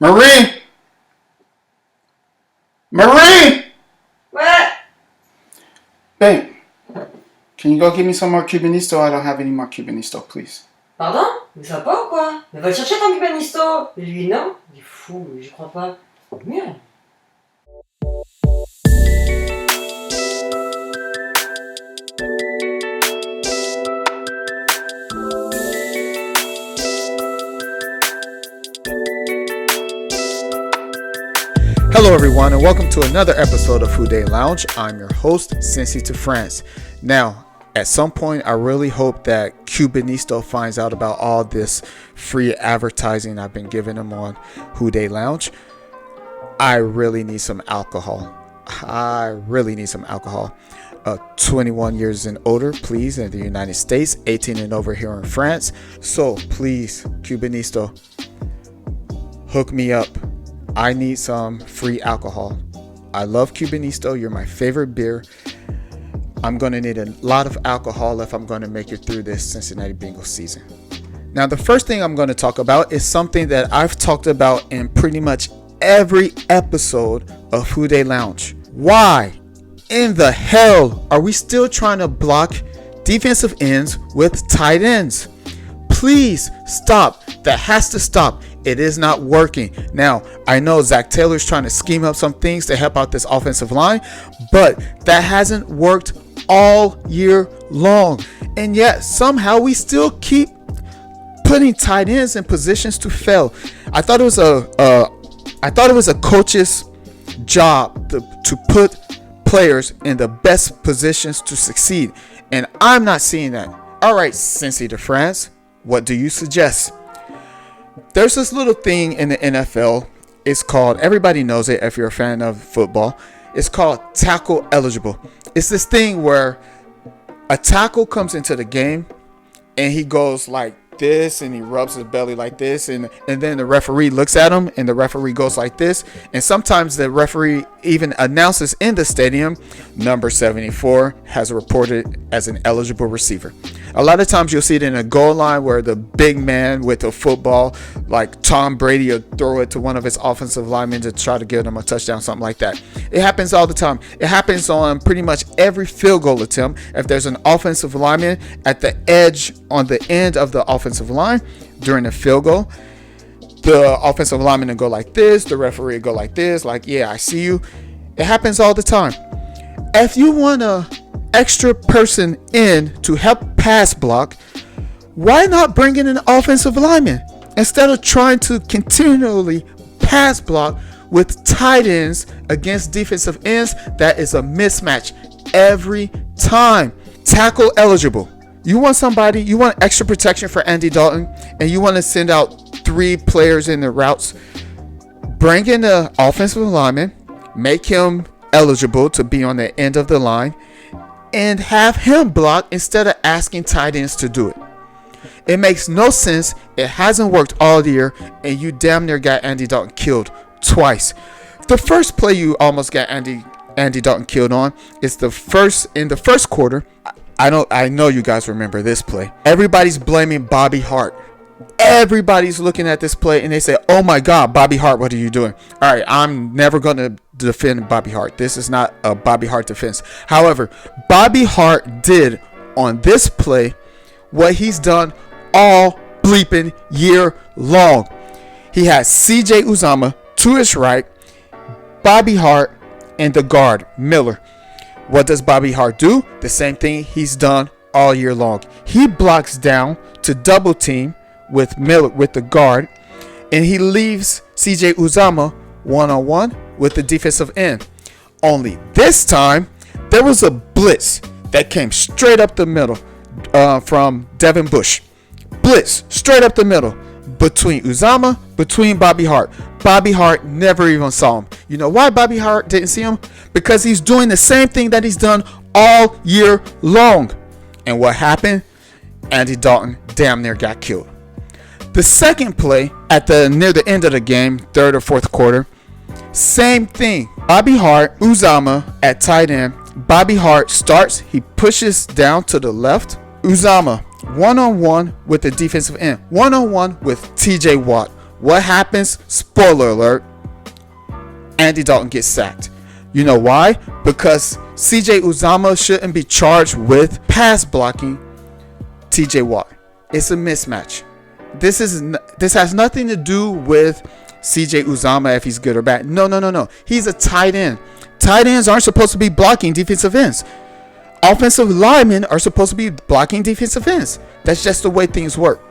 Marie! Marie! What? Babe, can you go get me some more Cubanisto? I don't have any more Cubanisto, please. Pardon? Mais ça va pas ou quoi? Mais va le chercher ton Cubanisto! Lui, non? Il est fou, j'y crois pas. Merde. Hello everyone and welcome to another episode of WhoDey Lounge. I'm your host, Cincy to France. Now, at some point, I really hope that Cubanisto finds out about all this free advertising I've been giving him on WhoDey Lounge. I really need some alcohol. 21 years and older, please, in the United States. 18 and over here in France. So, please, Cubanisto, hook me up. I need some free alcohol. I love Cubanisto. You're my favorite beer. I'm going to need a lot of alcohol if I'm going to make it through this Cincinnati Bengals season. Now, the first thing I'm going to talk about is something that I've talked about in pretty much every episode of WhoDey Lounge. Why in the hell are we still trying to block defensive ends with tight ends? Please stop. That has to stop. It is not working. Now, I know Zach Taylor's trying to scheme up some things to help out this offensive line, but that hasn't worked all year long. And yet, somehow we still keep putting tight ends in positions to fail. I thought it was a coach's job to put players in the best positions to succeed, and I'm not seeing that. All right, Cincy de France, what do you suggest? There's this little thing in the NFL. It's called, everybody knows it if you're a fan of football, it's called tackle eligible. It's this thing where a tackle comes into the game and he goes like this and he rubs his belly like this, and then the referee looks at him and the referee goes like this, and sometimes the referee even announces in the stadium, number 74 has reported as an eligible receiver. A lot of times you'll see it in a goal line where the big man with a football, like Tom Brady, will throw it to one of his offensive linemen to try to give them a touchdown, something like that. It happens all the time. It happens on pretty much every field goal attempt. If there's an offensive lineman at the edge on the end of the offensive line during a field goal, the offensive lineman will go like this, the referee will go like this, like, yeah, I see you. It happens all the time. If you want a extra person in to help pass block, why not bring in an offensive lineman instead of trying to continually pass block with tight ends against defensive ends? That is a mismatch every time. Tackle eligible. You want extra protection for Andy Dalton, and you want to send out 3 players in the routes. Bring in the offensive lineman, make him eligible to be on the end of the line, and have him block instead of asking tight ends to do it. It makes no sense. It hasn't worked all year, and you damn near got Andy Dalton killed twice. The first play you almost got Andy Dalton killed on is in the first quarter. I know you guys remember this play. Everybody's blaming Bobby Hart. Everybody's looking at this play and they say, oh my God, Bobby Hart, what are you doing? All right, I'm never going to defend Bobby Hart. This is not a Bobby Hart defense. However, Bobby Hart did on this play what he's done all bleeping year long. He has CJ Uzomah to his right, Bobby Hart, and the guard, Miller. What does Bobby Hart do? The same thing he's done all year long. He blocks down to double team with Miller, with the guard, and he leaves CJ Uzomah one-on-one with the defensive end. Only this time, there was a blitz that came straight up the middle from Devin Bush. Blitz straight up the middle between Uzomah, between Bobby Hart. Bobby Hart never even saw him. You know why Bobby Hart didn't see him? Because he's doing the same thing that he's done all year long. And what happened? Andy Dalton damn near got killed. The second play near the end of the game, third or fourth quarter, same thing. Bobby Hart, Uzomah at tight end. Bobby Hart starts, he pushes down to the left. Uzomah one-on-one with the defensive end, one-on-one with TJ Watt, What happens? Spoiler alert. Andy Dalton gets sacked. You know why? Because CJ Uzomah shouldn't be charged with pass blocking TJ Watt. It's a mismatch. This has nothing to do with CJ Uzomah if he's good or bad. No. He's a tight end. Tight ends aren't supposed to be blocking defensive ends. Offensive linemen are supposed to be blocking defensive ends. That's just the way things work.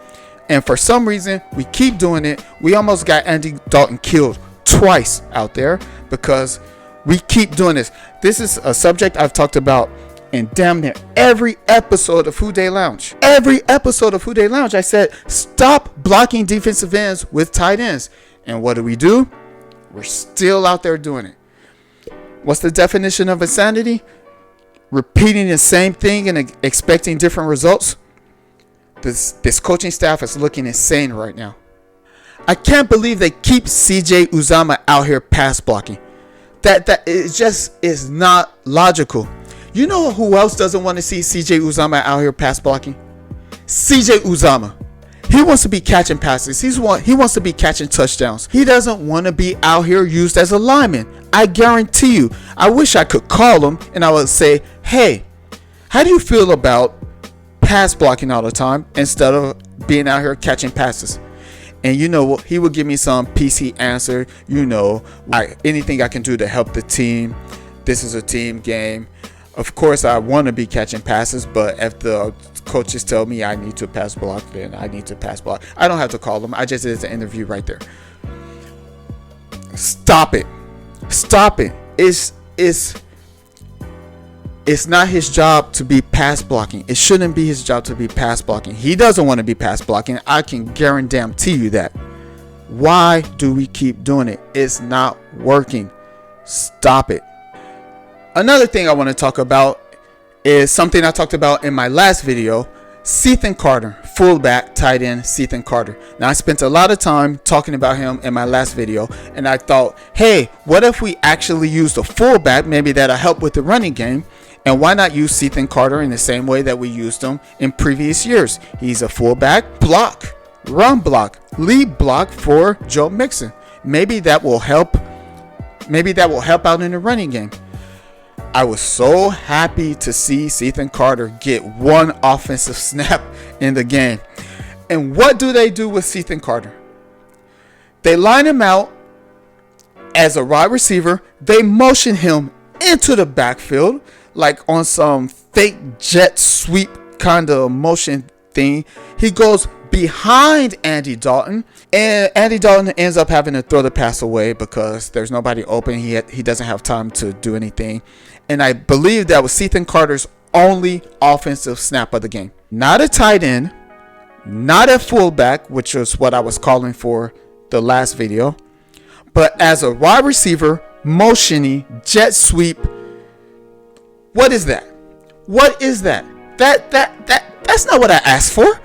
And for some reason, we keep doing it. We almost got Andy Dalton killed twice out there because we keep doing this. This is a subject I've talked about in damn near every episode of WhoDey Lounge. Every episode of WhoDey Lounge, I said, stop blocking defensive ends with tight ends. And what do? We're still out there doing it. What's the definition of insanity? Repeating the same thing and expecting different results. This coaching staff is looking insane right now. I can't believe they keep CJ Uzomah out here pass blocking. That it just is not logical. You know who else doesn't want to see CJ Uzomah out here pass blocking? CJ Uzomah. He wants to be catching passes. He wants to be catching touchdowns. He doesn't want to be out here used as a lineman. I guarantee you. I wish I could call him and I would say, hey, how do you feel about pass blocking all the time instead of being out here catching passes? And you know what? He would give me some PC answer. You know, anything I can do to help the team. This is a team game. Of course, I want to be catching passes, but if the coaches tell me I need to pass block, then I need to pass block. I don't have to call them. I just did the interview right there. Stop it. It's not his job to be pass blocking. It shouldn't be his job to be pass blocking. He doesn't want to be pass blocking. I can guarantee you that. Why do we keep doing it? It's not working. Stop it. Another thing I want to talk about is something I talked about in my last video. Cethan Carter, fullback, tight end, Cethan Carter. Now, I spent a lot of time talking about him in my last video, and I thought, hey, what if we actually used a fullback? Maybe that'll help with the running game. And why not use Cethan Carter in the same way that we used him in previous years? He's a fullback, block, run block, lead block for Joe Mixon. Maybe that will help. Maybe that will help out in the running game. I was so happy to see Cethan Carter get one offensive snap in the game. And what do they do with Cethan Carter? They line him out as a wide receiver. They motion him into the backfield like on some fake jet sweep kind of motion thing. He goes behind Andy Dalton, and Andy Dalton ends up having to throw the pass away because there's nobody open. He doesn't have time to do anything. And I believe that was Cethan Carter's only offensive snap of the game. Not a tight end, not a fullback, which was what I was calling for the last video, but as a wide receiver, motioning, jet sweep. What is that? What is that? That's not what I asked for.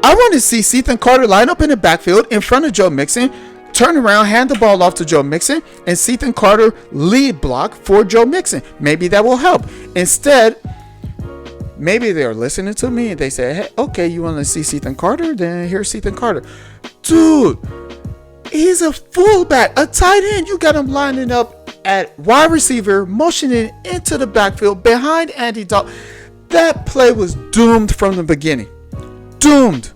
I want to see Cethan Carter line up in the backfield in front of Joe Mixon, turn around, hand the ball off to Joe Mixon, and Cethan Carter lead block for Joe Mixon. Maybe that will help. Instead, maybe they're listening to me and they say, hey, okay, you want to see Cethan Carter? Then here's Cethan Carter. Dude, he's a fullback, a tight end. You got him lining up at wide receiver, motioning into the backfield behind Andy Dalton. That play was doomed from the beginning. Doomed.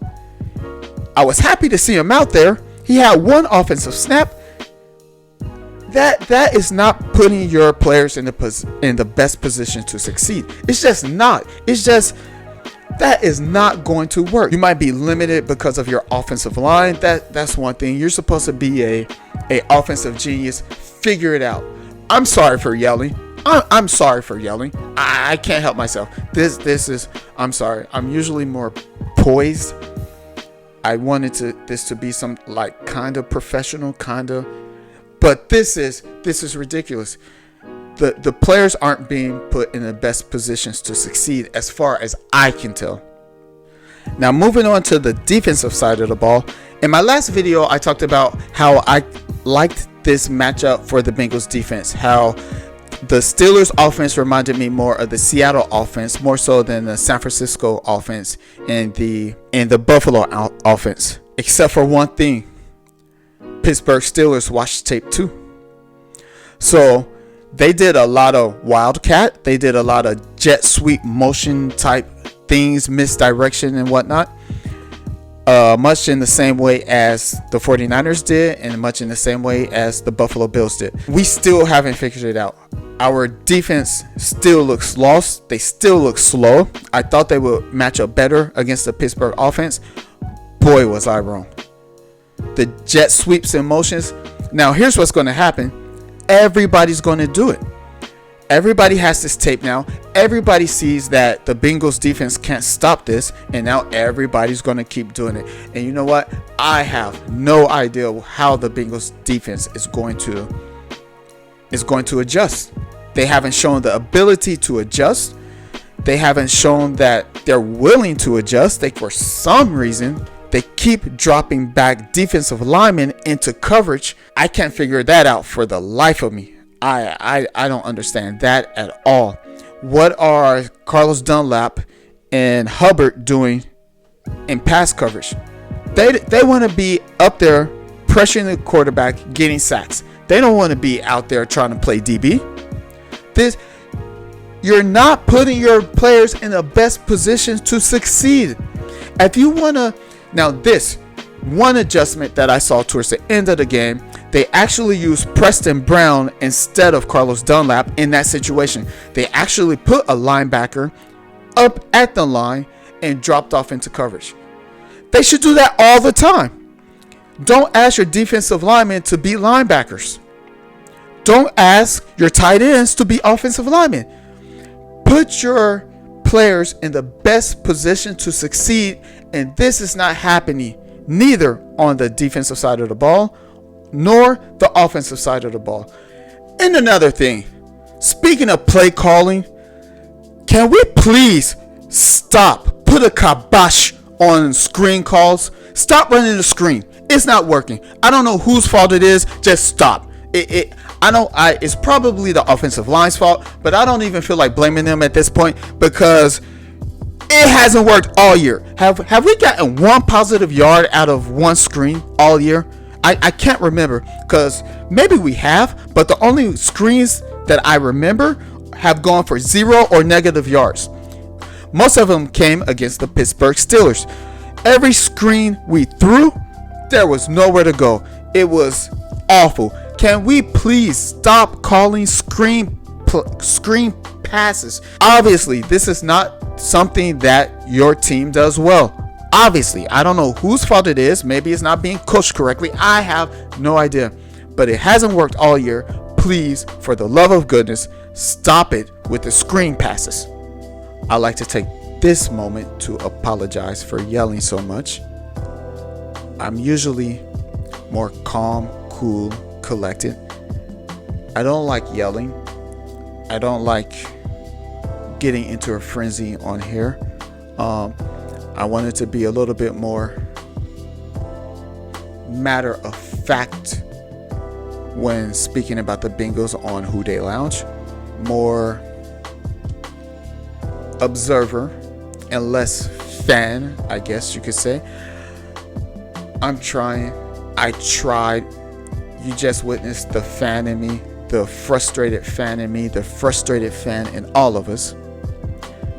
I was happy to see him out there. He had one offensive snap. That is not putting your players in the best position to succeed. It's just not. It's just that is not going to work. You might be limited because of your offensive line. That's one thing. You're supposed to be a offensive genius. Figure it out. I'm sorry for yelling. I'm sorry for yelling. I can't help myself. This is. I'm sorry. I'm usually more poised. I wanted this to be some like kind of professional, but this is ridiculous. The players aren't being put in the best positions to succeed as far as I can tell. Now moving on to the defensive side of the ball. In my last video, I talked about how I liked this matchup for the Bengals defense, how the Steelers offense reminded me more of the Seattle offense, more so than the San Francisco offense and the Buffalo offense, except for one thing. Pittsburgh Steelers watched tape too. So they did a lot of wildcat. They did a lot of jet sweep motion type things, misdirection and whatnot. Much in the same way as the 49ers did, and much in the same way as the Buffalo Bills did. We still haven't figured it out. Our defense still looks lost. They still look slow. I thought they would match up better against the Pittsburgh offense. Boy, was I wrong. The jet sweeps and motions. Now, here's what's going to happen. Everybody's going to do it. Everybody has this tape now. Everybody sees that the Bengals defense can't stop this, and now everybody's going to keep doing it. And you know what? I have no idea how the Bengals defense is going to adjust. They haven't shown the ability to adjust. They haven't shown that they're willing to adjust. For some reason, they keep dropping back defensive linemen into coverage. I can't figure that out for the life of me. I don't understand that at all. What are Carlos Dunlap and Hubbard doing in pass coverage? They want to be up there pressuring the quarterback, getting sacks. They don't want to be out there trying to play DB. You're not putting your players in the best positions to succeed. If you want to, now this one adjustment that I saw towards the end of the game, they actually used Preston Brown instead of Carlos Dunlap in that situation. They actually put a linebacker up at the line and dropped off into coverage. They should do that all the time. Don't ask your defensive linemen to be linebackers. Don't ask your tight ends to be offensive linemen. Put your players in the best position to succeed, and this is not happening neither on the defensive side of the ball nor the offensive side of the ball. And another thing, speaking of play calling, can we please stop? Put a kibosh on screen calls. Stop running the screen. It's not working. I don't know whose fault it is. Just stop. It's probably the offensive line's fault, but I don't even feel like blaming them at this point because it hasn't worked all year. Have we gotten one positive yard out of one screen all year? I can't remember, because maybe we have, but the only screens that I remember have gone for 0 or negative yards. Most of them came against the Pittsburgh Steelers. Every screen we threw, there was nowhere to go. It was awful. Can we please stop calling screen passes? Obviously, this is not something that your team does well. Obviously, I don't know whose fault it is. Maybe it's not being coached correctly. I have no idea. But it hasn't worked all year. Please, for the love of goodness, stop it with the screen passes. I'd like to take this moment to apologize for yelling so much. I'm usually more calm, cool, collected. I don't like yelling. I don't like getting into a frenzy on here. I wanted to be a little bit more matter of fact when speaking about the Bengals on WhoDey Lounge. More observer and less fan, I guess you could say. I'm trying. I tried. You just witnessed the fan in me, the frustrated fan in me, the frustrated fan in all of us.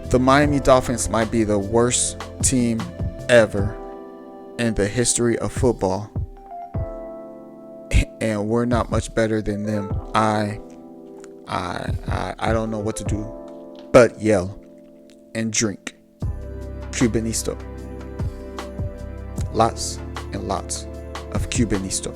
The Miami Dolphins might be the worst team ever in the history of football, and we're not much better than them. I don't know what to do but yell and drink Cubanisto. Lots and lots of Cubanisto.